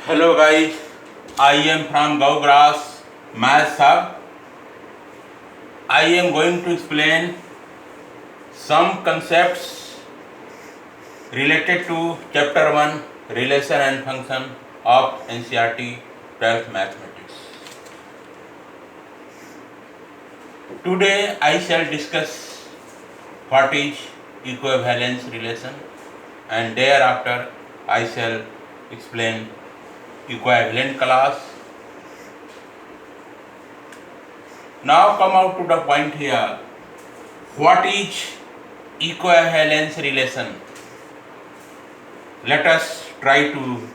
Hello guys, I am from Gaugrass Math Hub. I am going to explain some concepts related to chapter 1 relation and function of NCERT 12th mathematics. Today I shall discuss what is equivalence relation and thereafter I shall explain equivalent class. Now come out to the point here. What is equivalence relation? Let us try to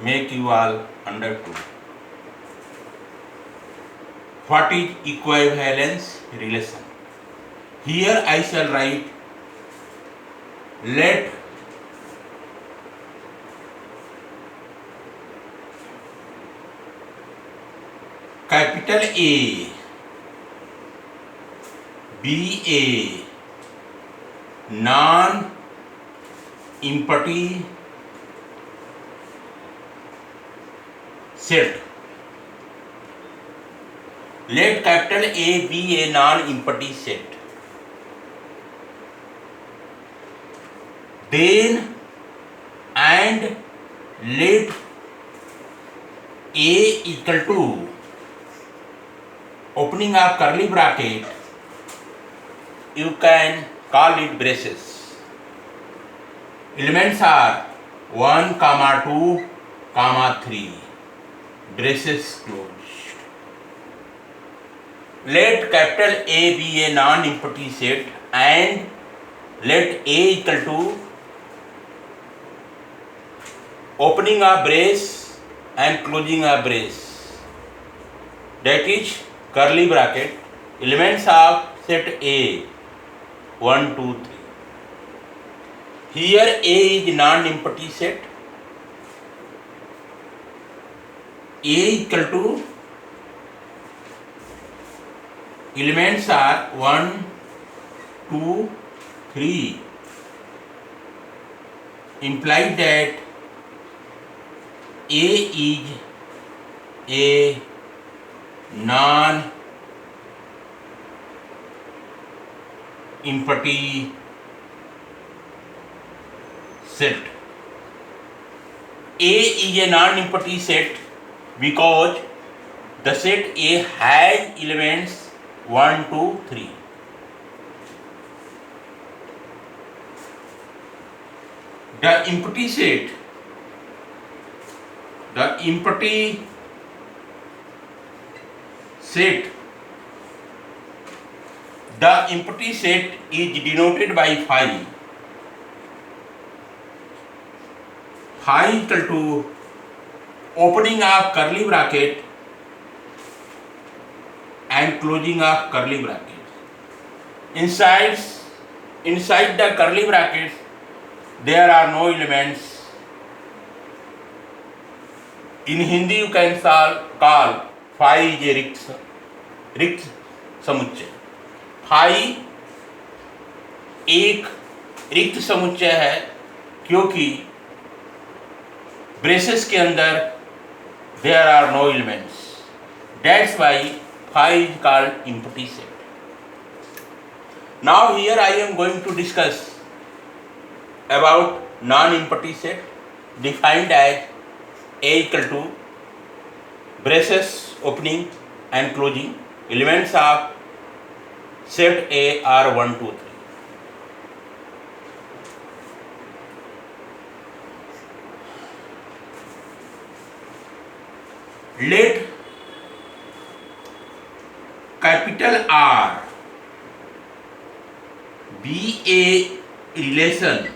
make you all understood. What is equivalence relation? Here I shall write, let capital A be a non-empty set. Let capital A be a non-empty set. Then and let A equal to opening a curly bracket, you can call it braces. Elements are 1, 2, 3. Braces closed. Let capital A be a non-empty set and let A equal to opening a brace and closing a brace. That is curly bracket. Elements of set A 1, 2, 3. Here A is non-empty set. A equal to elements are 1, 2, 3. Implied that A is a non-empty set. A is a non-empty set because the set A has elements 1, 2, 3. The empty set is denoted by phi. Phi equal to opening of curly bracket and closing of curly bracket. Inside the curly brackets there are no elements. In Hindi you can call phi is a रिक्त समुच्चय. phi एक रिक्त समुच्चय है क्योंकि braces के अंदर there are no elements. That's why phi is called empty set. Now here I am going to discuss about non-empty set defined as A equal to braces opening and closing. Elements of set A are 1, 2, 3. Let capital R be a relation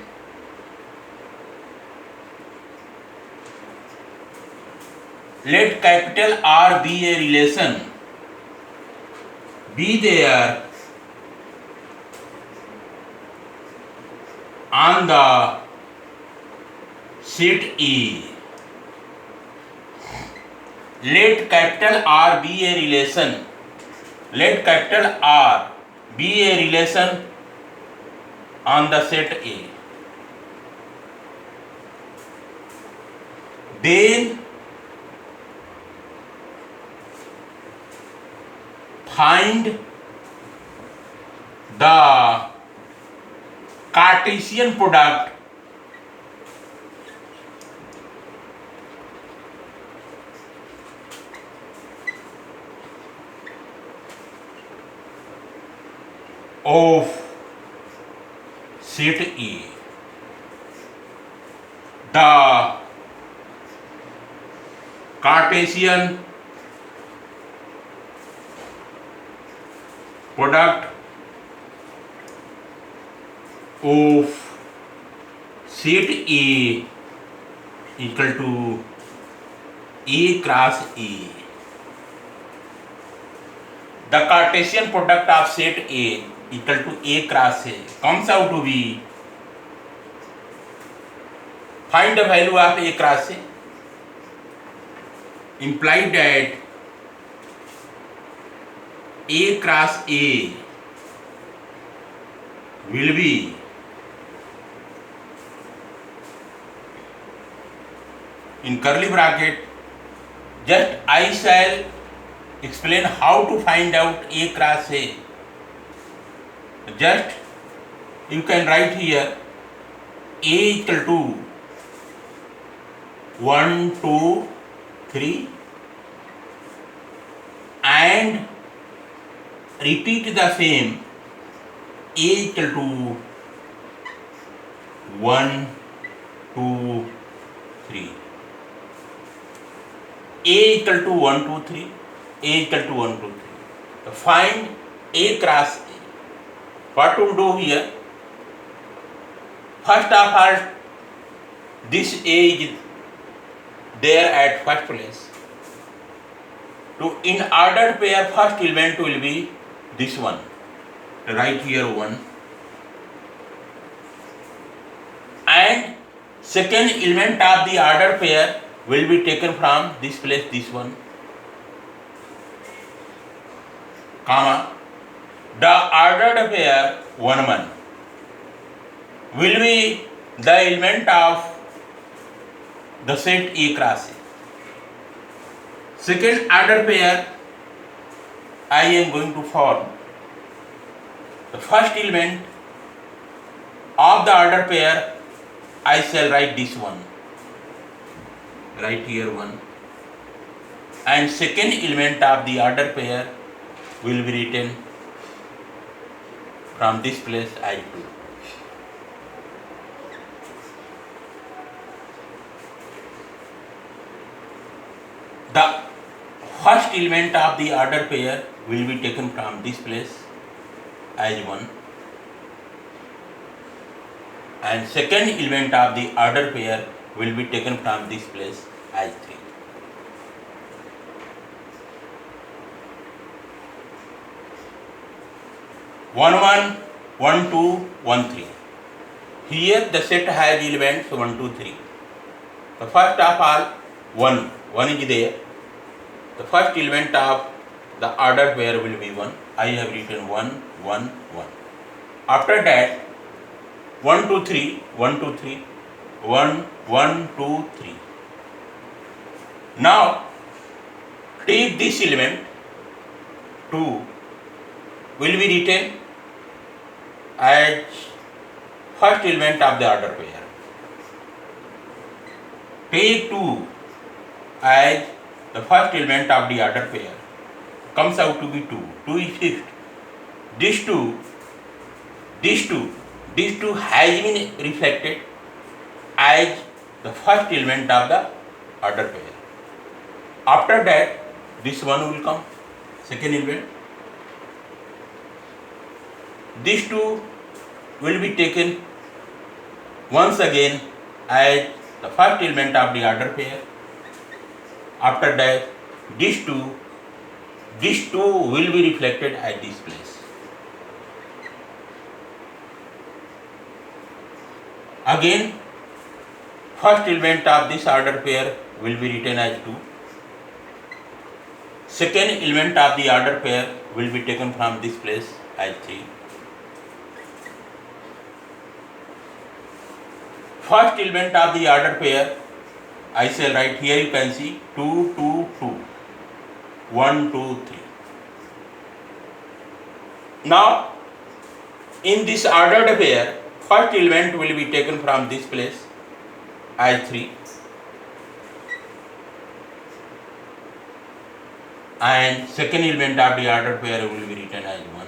be there on the set A. Let capital R be a relation on the set A. Then find the Cartesian product of set A. The Cartesian product of set A equal to A cross A. The Cartesian product of set A equal to A cross A comes out to be, find the value of A cross A, implied that A cross A will be in curly bracket. Just I shall explain how to find out A cross A. Just you can write here A equal to 1, 2, 3 and repeat the same A equal to 1, 2, 3. A equal to 1, 2, 3. A equal to 1, 2, 3. Find A cross A. What to do here? First of all, this A is there at first place. To in ordered pair, first element will be this one. Write here 1. And second element of the ordered pair will be taken from this place, this one, comma. The ordered pair 1, 1 will be the element of the set A cross A. Second order pair I am going to form. The first element of the order pair I shall write this one. Write here 1. And second element of the order pair will be written from this place as 2. The first element of the order pair will be taken from this place as 1 and second element of the order pair will be taken from this place as 3. One, 1, 2, 1, 3. Here the set has elements 1, 2, 3. The first of all 1 is there. The first element of the order pair will be 1. I have written 1, 1, 1. After that 1, 2, 3, 1, 2, 3, 1, 1, 2, 3. Now take this element 2 will be written as first element of the order pair. Take 2 as the first element of the order pair. Comes out to be 2. 2 is fixed. This 2 has been reflected as the first element of the order pair. After that, this one will come, second element. These 2 will be taken once again as the first element of the order pair. After that, these two will be reflected at this place. Again, first element of this order pair will be written as 2. Second element of the order pair will be taken from this place as 3. First element of the order pair I shall write here, you can see 2, 2, 2, 1, 2, 3. Now, in this ordered pair, first element will be taken from this place as 3, and second element of the ordered pair will be written as 1.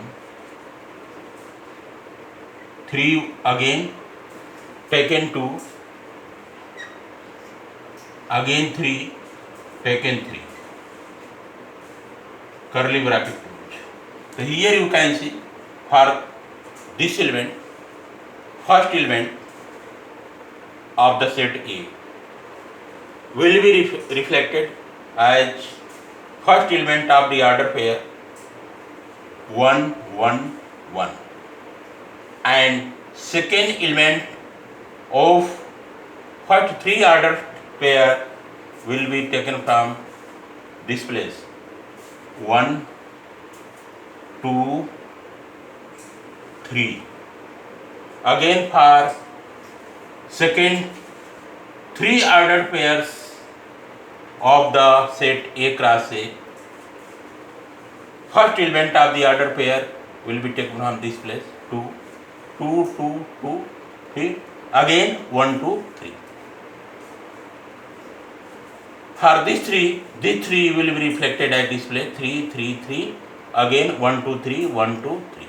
3 again taken 2, again 3 taken 3, curly bracket 2. So here you can see for this element, first element of the set A will be reflected as first element of the order pair 1 1 1, and second element of first 3 order pair will be taken from this place 1 2 3. Again for second 3 ordered pairs of the set A cross A, first element of the ordered pair will be taken from this place 2 2 2 2 3, again 1 2 3. For this 3 will be reflected at this place 3 3 3, again 1 2 3 1 2 3.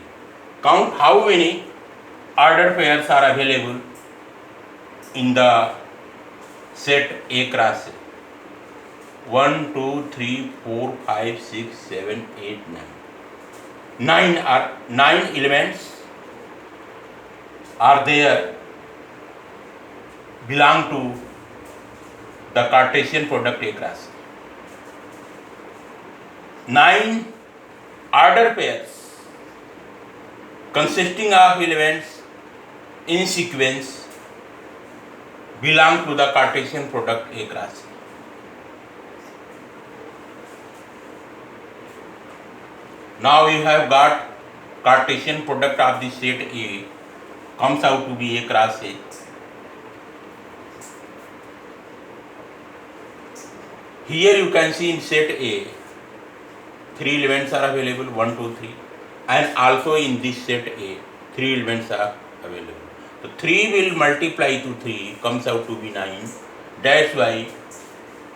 Count how many ordered pairs are available in the set A cross A. 1 2 3 4 5 6 7 8 9. 9 elements are there belong to the Cartesian product A cross A. 9 ordered pairs consisting of elements in sequence belong to the Cartesian product A cross A. Now you have got Cartesian product of the set A comes out to be A cross A. Here you can see in set A 3 elements are available 1 2 3, and also in this set A 3 elements are available. So 3 will multiply to 3 comes out to be 9. That's why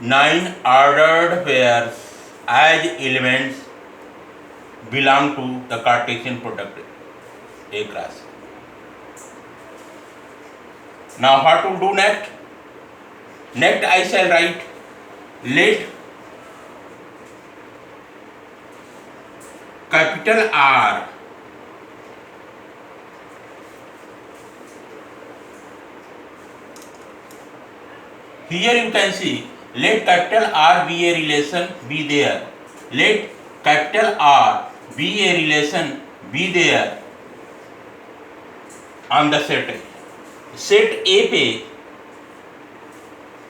9 ordered pairs as elements belong to the Cartesian product A cross. Now what to do next? Next I shall write let capital R here you can see let capital R be a relation be there. Let capital R be a relation be there on the set A. Set A पे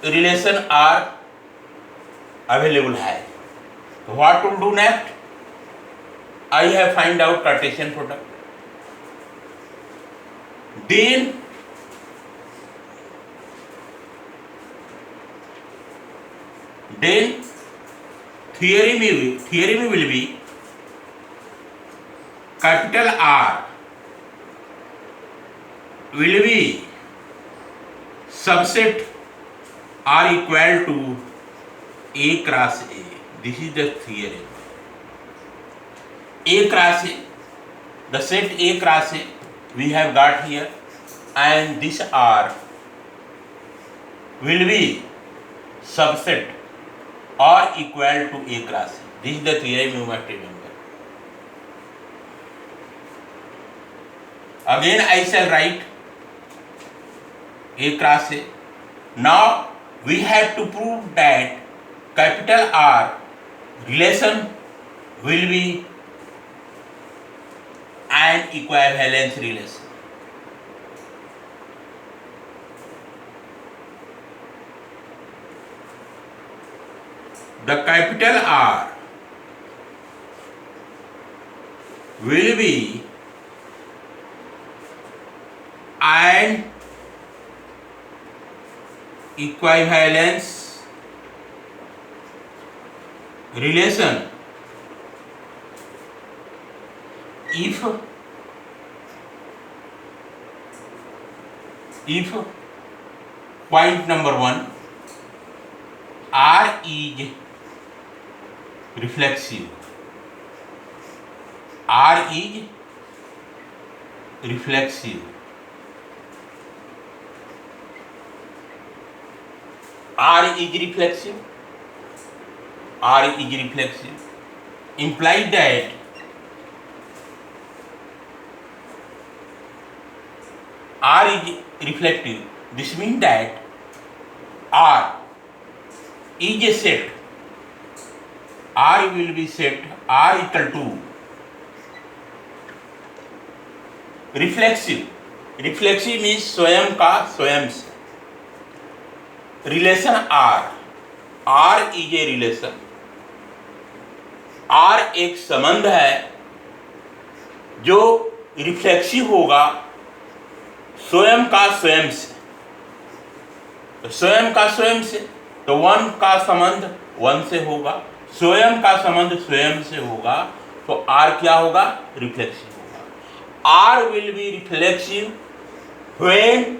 relation R available है. So what to do next? I have find out Cartesian product. Then theory will be capital R will be subset are equal to A cross A. This is the theory. A cross A, the set A cross A we have got here, and this R will be subset or equal to A cross A. This is the theorem you must remember. Again I shall write A cross A. Now we have to prove that capital R relation will be an equivalence relation. The capital R will be an equivalence relation if point number 1, R is reflexive, R is reflexive, R is reflexive, R is reflexive, implies that R is reflective. This means that R is a set. R will be set R equal to reflexive. Reflexive means स्वयं का स्वयं से. Relation R. R is a relation. R एक संबंध है जो reflexive होगा स्वयं का स्वयं से. तो स्वयं का स्वयं से, तो वन का संबंध वन से होगा, स्वयं का संबंध स्वयं से होगा, तो R क्या होगा? रिफ्लेक्सिव होगा. R will be reflexive when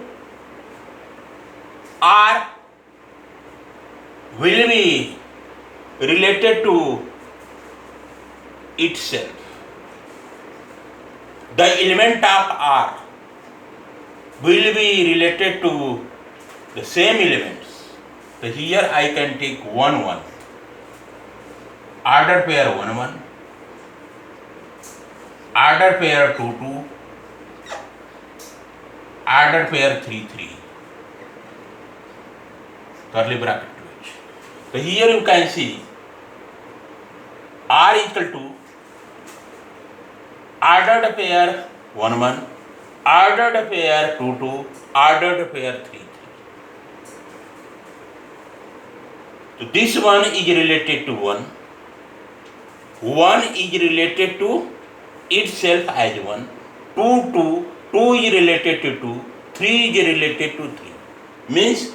R will be related to itself. The element of R will be related to the same elements. So here I can take 1 1, order pair 1 1, order pair 2 2, order pair 3 3, curly bracket 2h. So here you can see R equal to ordered pair 1 1, ordered pair 2 2, ordered pair 3 3. So this one is related to 1, 1 is related to itself as 1, 2 2, 2 is related to 2, 3 is related to 3. Means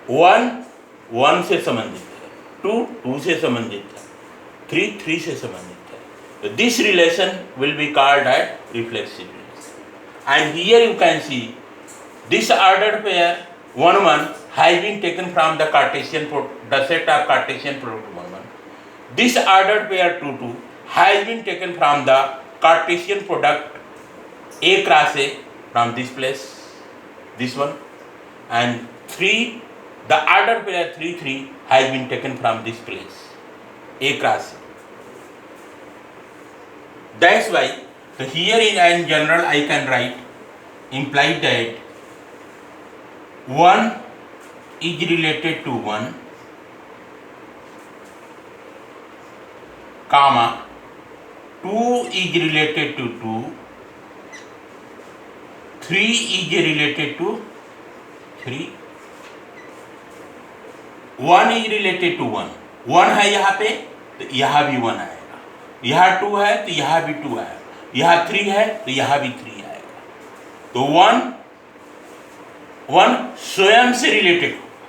1 1 से संबंधित है, 2 2 से संबंधित है, 3 3 से संबंधित है. So this relation will be called as reflexive relation. And here you can see this ordered pair 1 1 has been taken from the Cartesian the set of Cartesian product 1 1. This ordered pair 2 2 has been taken from the Cartesian product A cross A from this place, this one, and 3, the ordered pair 3 3 has been taken from this place, A cross A. That's why, so here in general I can write imply that 1 is related to 1, comma 2 is related to 2, 3 is related to 3, 1 is related to 1. 1 है यहाँ पे तो यहाँ भी 1 आएगा, यहाँ 2 है तो यहाँ भी 2 आएगा, यहाँ 3 है तो यहाँ भी 3 आएगा. तो 1 स्वयं से रिलेटेड होगा,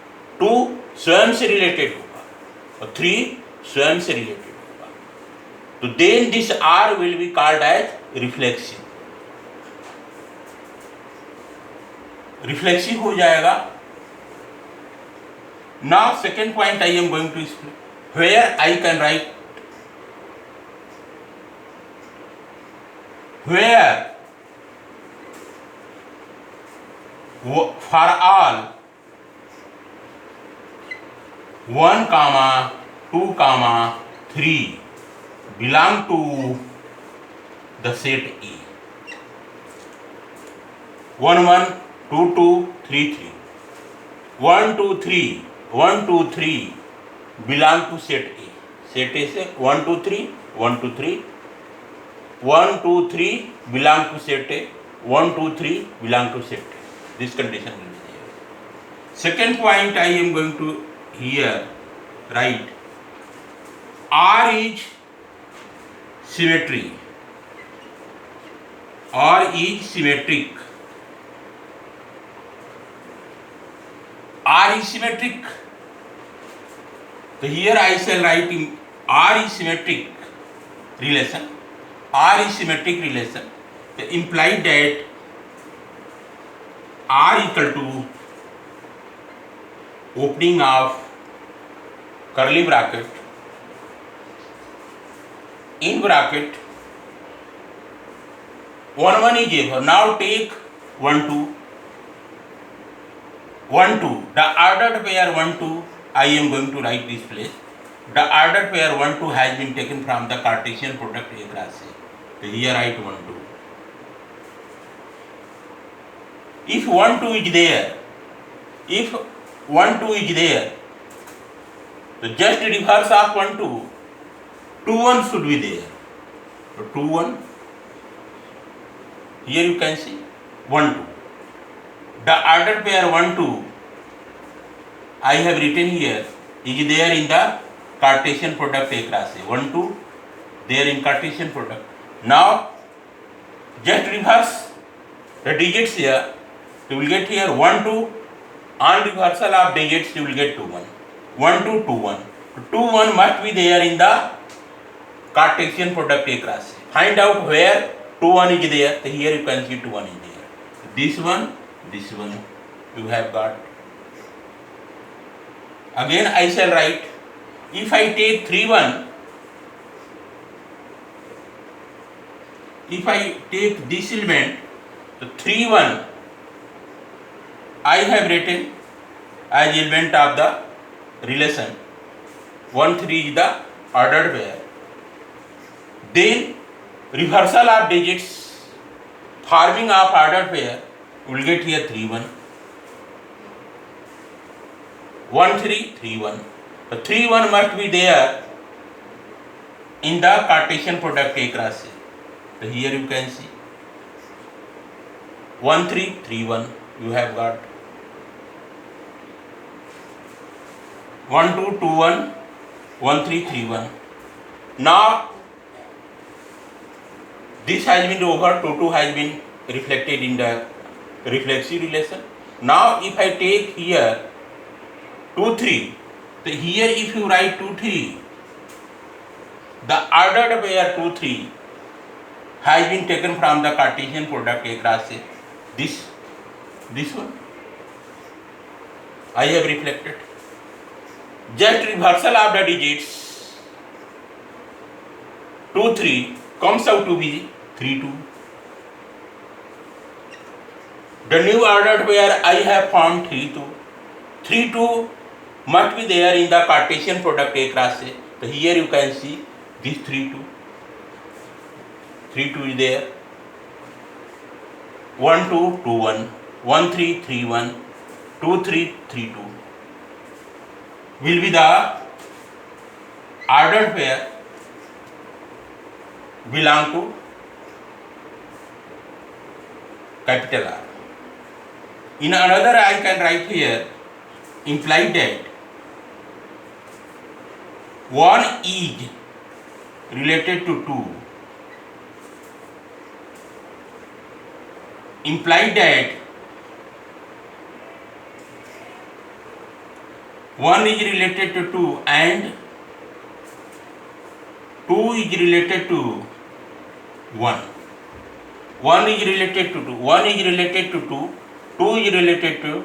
2 स्वयं से रिलेटेड होगा और 3 स्वयं से रिलेटेड होगा. तो then this R will be called as reflexive. Reflexive हो जाएगा. Now second point I am going to explain, where I can write, where for all 1 comma 2 comma 3 belong to the set E. 1 1 2 2 3 3, 1 2 3, 1 2 3 belong to set A. Set A से 1 2 3, 1 2 3, 1 2 3 belong to set A, 1 2 3 belong to set A. This condition will be there. Second point I am going to here write, R is symmetry, R is symmetric. R is symmetric. So here I shall write in R is symmetric relation. R is symmetric relation. The implied that R equal to opening of curly bracket in bracket 1 1 is given. Now take 1 2 1 2. The ordered pair 1 2. I am going to write this place. The ordered pair 1 2 has been taken from the Cartesian product A cross A. So here write 1 2. If 1 2 is there, if 1 2 is there, so just reverse of 1 2, 2 1 should be there. So 2 1. Here you can see 1 2. The ordered pair 1 2 I have written here is there in the Cartesian product A cross A. 1 2 there in Cartesian product. Now just reverse the digits here. You will get here 1 2. On reversal of digits you will get 2 1. 1 2 2 1. 2 1 must be there in the Cartesian product A cross A. Find out where 2 1 is there. So here you can see 2 1 is there. This one you have got. Again I shall write, if I take 3 1, if I take this element, so 3 1 I have written as element of the relation. 1 3 is the ordered pair. Then reversal of digits, forming of ordered pair, we will get here 3 1. 1 3 3 1. So 3 1 must be there in the Cartesian product A cross A. So here you can see 1 3 3 1 you have got. 1 2 2 1 1 3 3 1. Now this has been over, 2 2 has been reflected in the reflexive relation. Now if I take here 2 3, so here if you write 2 3, the ordered pair 2 3 has been taken from the Cartesian product A cross A. This one I have reflected. Just reversal of the digits, 2 3 comes out to be 3 2. The new ordered pair I have formed 3 2. 3 2 must be there in the Cartesian product A cross A. So here you can see this 3 2. 3 2 is there. 1 2 2 1. 1 3 3 1. 2 3 3 2. Will be the ordered pair belong to capital R. In another I can write here, implied that 1 is related to 2. Implied that 1 is related to 2 and 2 is related to 1. 1 is related to 2. 1 is related to 2. 2 is related to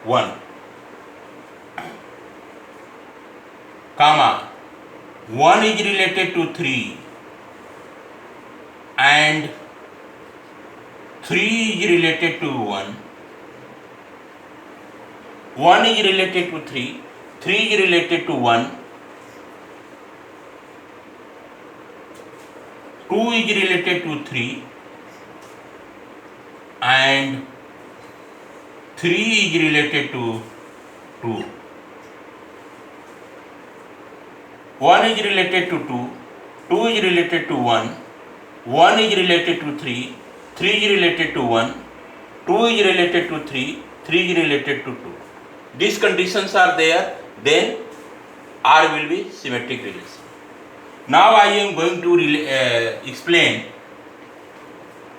1. Comma. 1 is related to 3 and 3 is related to 1. 1 is related to 3. 3 is related to 1. 2 is related to 3 and 3 is related to 2. 1 is related to 2. 2 is related to 1. 1 is related to 3. 3 is related to 1. 2 is related to 3. 3 is related to 2. These conditions are there, then R will be symmetric relation. Now I am going to explain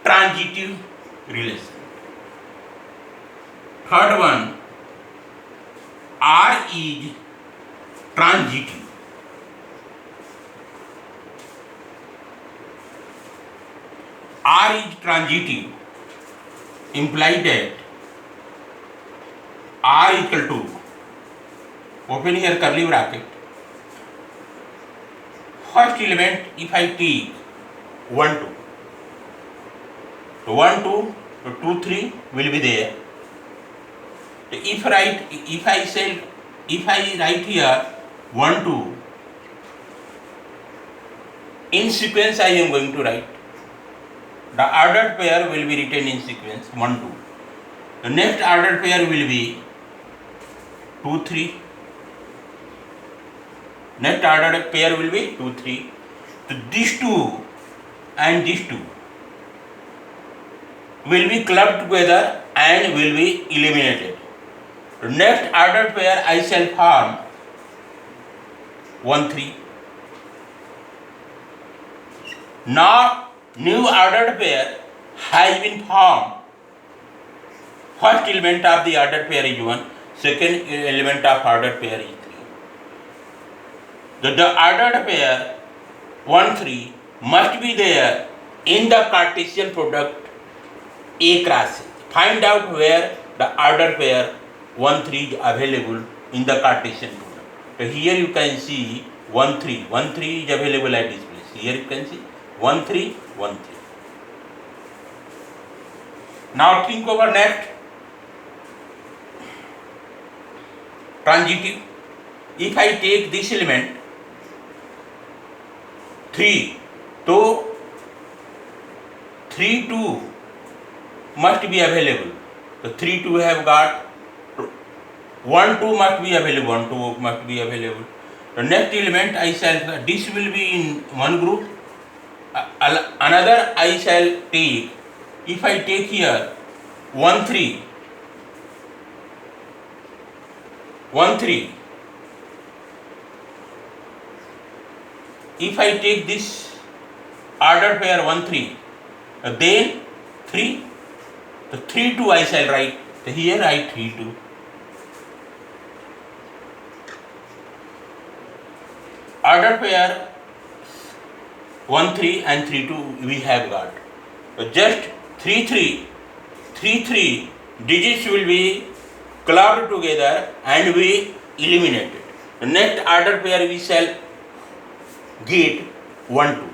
transitive relation. Third one, R is transitive. R is transitive, implies that R equal to, open here curly bracket, first element if I take 1 2, so 1 2, so 2 3 will be there. So if I write here 1 2, in sequence I am going to write. The ordered pair will be written in sequence 1 2. The next ordered pair will be 2 3. Next ordered pair will be 2 3. So these two and these two will be clubbed together and will be eliminated. The next ordered pair I shall form 1 3. Now new ordered pair has been formed. First element of the ordered pair is 1, second element of ordered pair is 3. The ordered pair 1 3 must be there in the Cartesian product A cross A. Find out where the ordered pair 1 3 is available in the Cartesian product. So here you can see 1 3. 1 3 is available at this place. Here you can see 1 3 1 3. Now think over next. Transitive. If I take this element 3, so 3 2 must be available. So 3 2 have got, 1 2 must be available. 1 2 must be available. The next element I shall, this will be in one group. Another I shall take. If I take here 1 3, 1 3. If I take this ordered pair 1 3, then 3, the 3 2 I shall write. So here I 3 2. Ordered pair 1 3 and 3 2 we have got. So just 3 3, 3 3 digits will be clubbed together and be eliminated. The next ordered pair we shall get 1 2.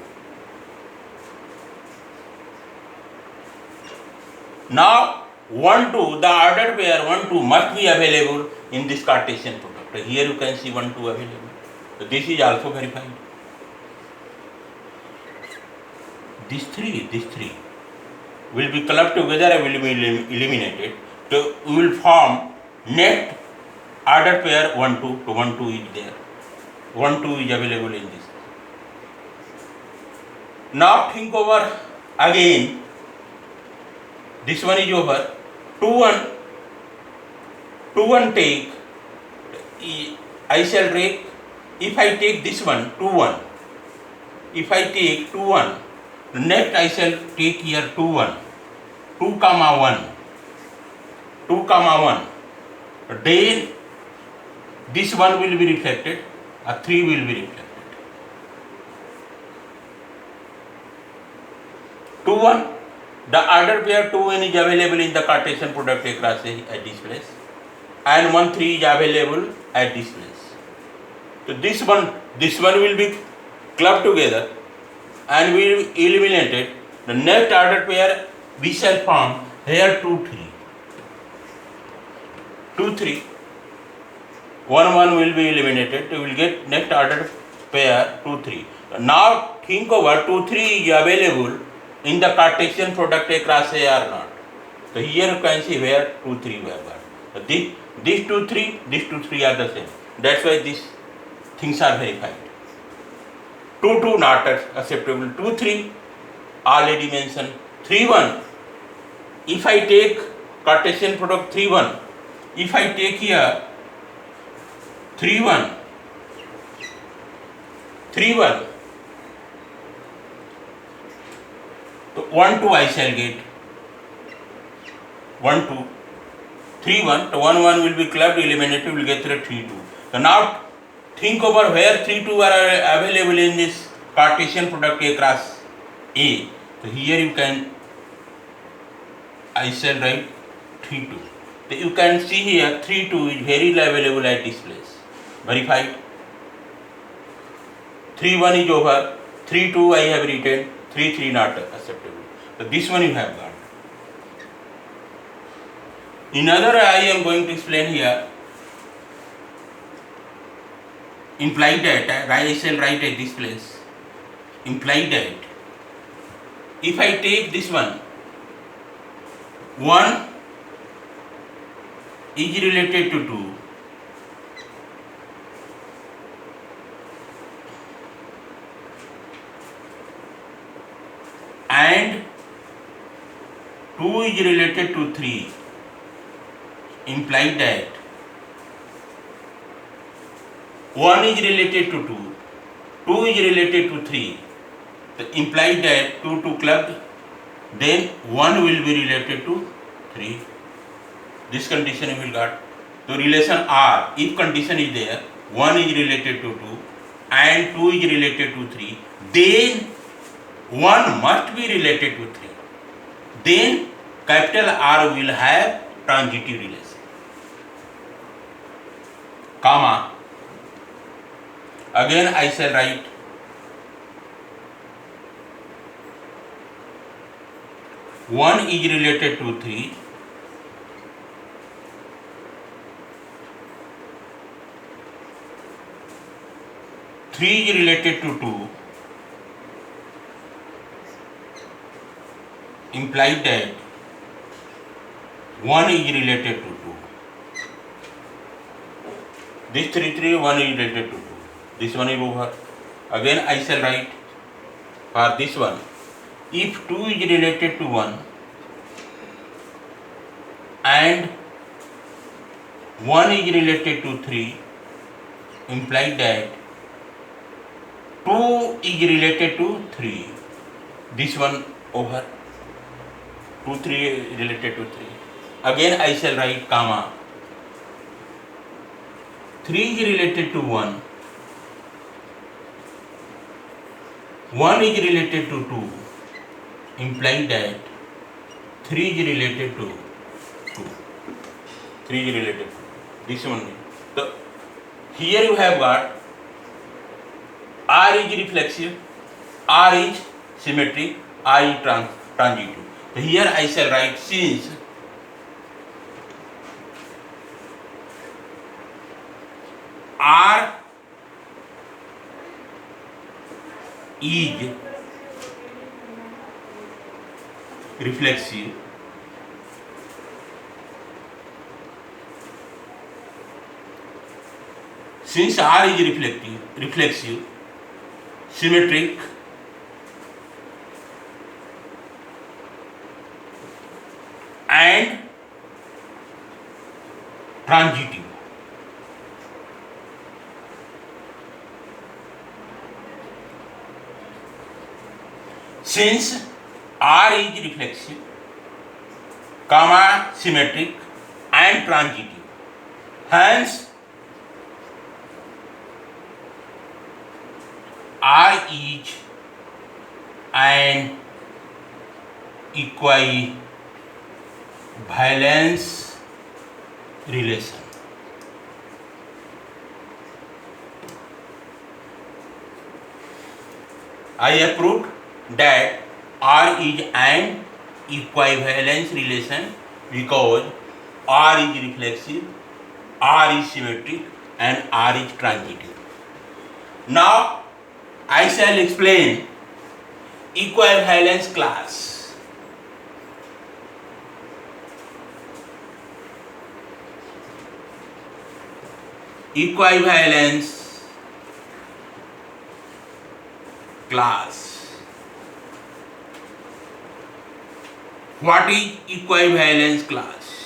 Now 1 2, the ordered pair 1 2 must be available in this Cartesian product. Here you can see 1 2 available. So this is also verified. These three will be clubbed together and will be eliminated. So we will form next ordered pair 1 2. So 1 2 is there. 1 2 is available in this. Now think over again. This one is over. 2 1. 2 1 take. I shall take. If I take this one 2 1. If I take 2 1. Next I shall take here 2 1. 2 comma 1. 2 comma 1. Then this one will be reflected. 3 will be reflected. 2 1. The ordered pair 2 1 is available in the Cartesian product A cross A at this place, and 1 3 is available at this place. So this one will be clubbed together and will be eliminated. The next ordered pair we shall form here 2 3. 2 3. 1 1 will be eliminated. We will get next ordered pair 2 3. Now think over 2 3 is available in the Cartesian product A cross A or not. So here you can see where 2 3 we have got. So these 2 3, these 2 3 are the same. That's why these things are verified. 2 2 not acceptable. 2 3 already mentioned. 3 1. If I take Cartesian product 3 1, if I take here 3 1, 3 1. So 1 2 I shall get. 1 2. 3 1. So 1 1 will be clubbed, eliminated, we will get 3 2. So now think over where 3 2 are available in this Cartesian product A cross A. So here you can I shall write 3 2. So you can see here 3 2 is very available at this place. Verified. 3 1 is over. 3 2 I have written. 3 3 not acceptable. So this one you have got. Another I am going to explain here. Implied that I shall write at this place. Implied that if I take this one is related to 2, and 2 is related to 3, implied that 1 is related to 2, 2 is related to 3, so implied that 2 clubbed, then 1 will be related to 3. This condition we will got. So relation R, if condition is there, 1 is related to 2 and 2 is related to 3, then 1 must be related to 3. Then capital R will have transitive relation. Comma. Again I shall write 1 is related to 3, 3 is related to 2, implied that 1 is related to 2. This 3 1 is related to 2. This one is over. Again I shall write for this one, if 2 is related to 1 and 1 is related to 3, implied that 2 is related to 3. This one over. 2 3 is related to 3. Again I shall write comma. 3 is related to 1. 1 is related to 2, implying that 3 is related to 2. 3 is related to this one. So here you have got R is reflexive, R is symmetric, R is transitive. So here I shall write since R is reflexive, since R is reflexive, symmetric, and transitive, since R is reflexive, comma symmetric and transitive, hence R is an equivalence relation. I have proved that R is an equivalence relation because R is reflexive, R is symmetric, and R is transitive. Now I shall explain equivalence class. Equivalence class. What is equivalence class?